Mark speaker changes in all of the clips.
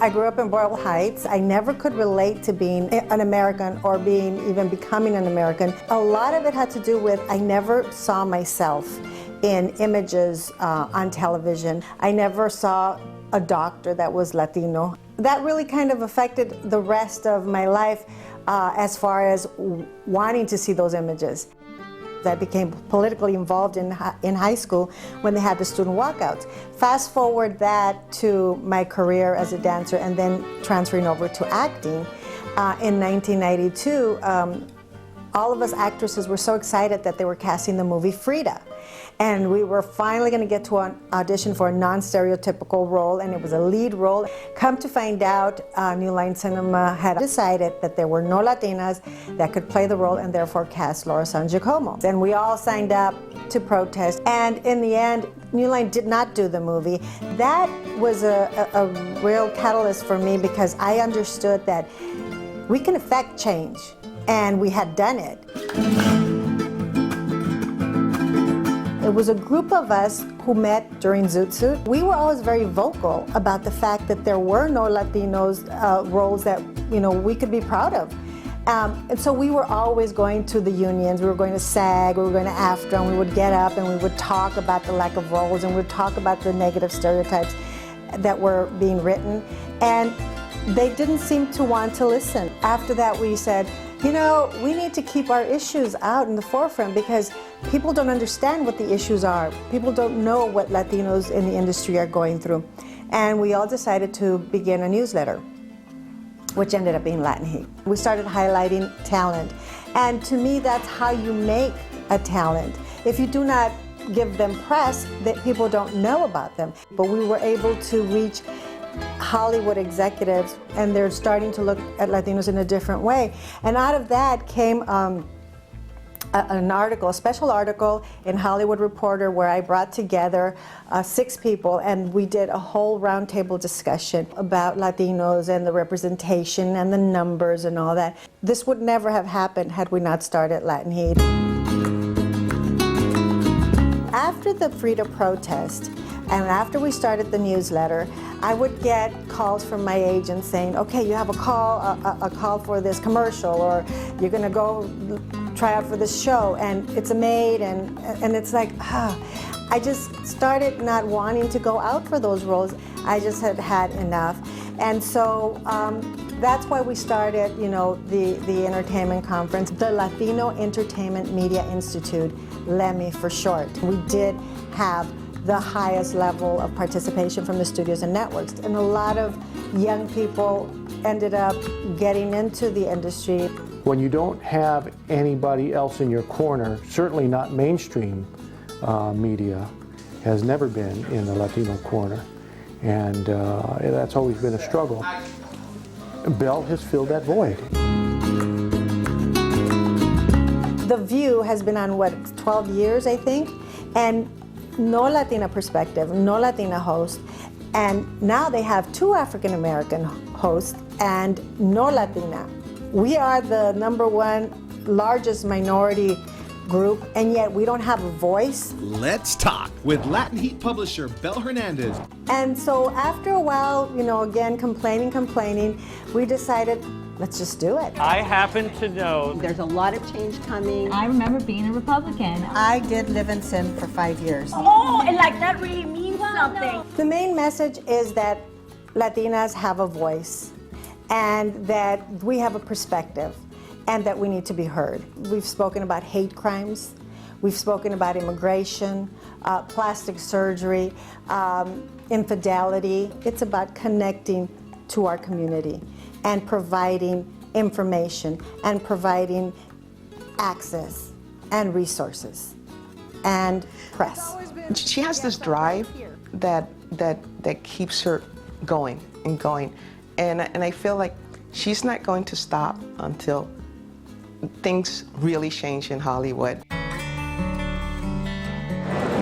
Speaker 1: I grew up in Boyle Heights. I never could relate to being an American or even becoming an American. A lot of it had to do with I never saw myself in images on television. I never saw a doctor that was Latino. That really kind of affected the rest of my life as far as wanting to see those images. I became politically involved in high school when they had the student walkouts. Fast forward that to my career as a dancer and then transferring over to acting. In 1992, all of us actresses were so excited that they were casting the movie Frida. And we were finally going to get to an audition for a non-stereotypical role, and it was a lead role. Come to find out, New Line Cinema had decided that there were no Latinas that could play the role and therefore cast Laura San Giacomo. And we all signed up to protest, and in the end, New Line did not do the movie. That was a real catalyst for me because I understood that we can affect change, and we had done it. It was a group of us who met during Zoot Suit. We were always very vocal about the fact that there were no Latinos roles that we could be proud of. And so we were always going to the unions. We were going to SAG, we were going to AFTRA, and we would get up and we would talk about the lack of roles and we would talk about the negative stereotypes that were being written. And they didn't seem to want to listen. After that we said, we need to keep our issues out in the forefront because people don't understand what the issues are. People don't know what Latinos in the industry are going through. And we all decided to begin a newsletter, which ended up being Latin Heat. We started highlighting talent. And to me, that's how you make a talent. If you do not give them press, that people don't know about them. But we were able to reach Hollywood executives, and they're starting to look at Latinos in a different way. And out of that came an article, a special article in Hollywood Reporter where I brought together 6 people and we did a whole roundtable discussion about Latinos and the representation and the numbers and all that. This would never have happened had we not started Latin Heat. After the Frida protest, and after we started the newsletter, I would get calls from my agent saying, okay, you have a call for this commercial, or you're gonna go try out for this show, and it's a maid, and it's like, I just started not wanting to go out for those roles. I just had had enough. And so that's why we started, the entertainment conference, the Latino Entertainment Media Institute, LEMI for short. We did have the highest level of participation from the studios and networks. And a lot of young people ended up getting into the industry.
Speaker 2: When you don't have anybody else in your corner, certainly not mainstream media has never been in the Latino corner. And that's always been a struggle. Bel has filled that void.
Speaker 1: The View has been on, 12 years, I think? And no Latina perspective, no Latina host, and now they have 2 African American hosts and no Latina. We are the #1 largest minority group, and yet we don't have a voice.
Speaker 3: Let's talk with Latin Heat publisher Bel Hernandez.
Speaker 1: And so after a while, again, complaining, we decided, let's just do it.
Speaker 4: I happen to know
Speaker 5: there's a lot of change coming.
Speaker 6: I remember being a Republican.
Speaker 1: I did live in sin for 5 years.
Speaker 6: Oh, and that really means something.
Speaker 1: The main message is that Latinas have a voice and that we have a perspective and that we need to be heard. We've spoken about hate crimes. We've spoken about immigration, plastic surgery, infidelity. It's about connecting to our community and providing information and providing access and resources and press.
Speaker 7: She has this drive that keeps her going and going, and I feel like she's not going to stop until things really change in Hollywood.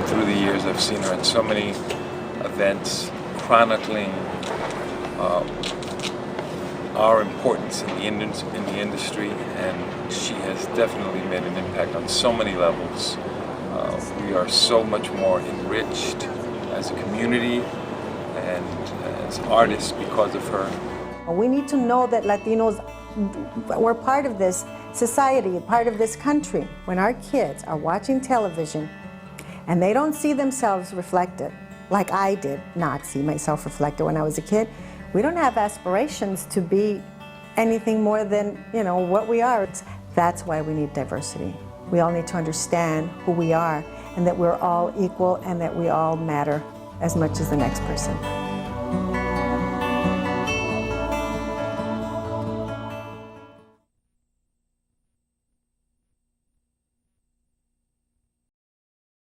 Speaker 8: Through the years, I've seen her at so many events chronicling our importance in the industry, and she has definitely made an impact on so many levels. We are so much more enriched as a community, and as artists because of her.
Speaker 1: We need to know that Latinos, we're part of this society, part of this country. When our kids are watching television and they don't see themselves reflected, like I did not see myself reflected when I was a kid, we don't have aspirations to be anything more than, you know, what we are. That's why we need diversity. We all need to understand who we are and that we're all equal and that we all matter as much as the next person.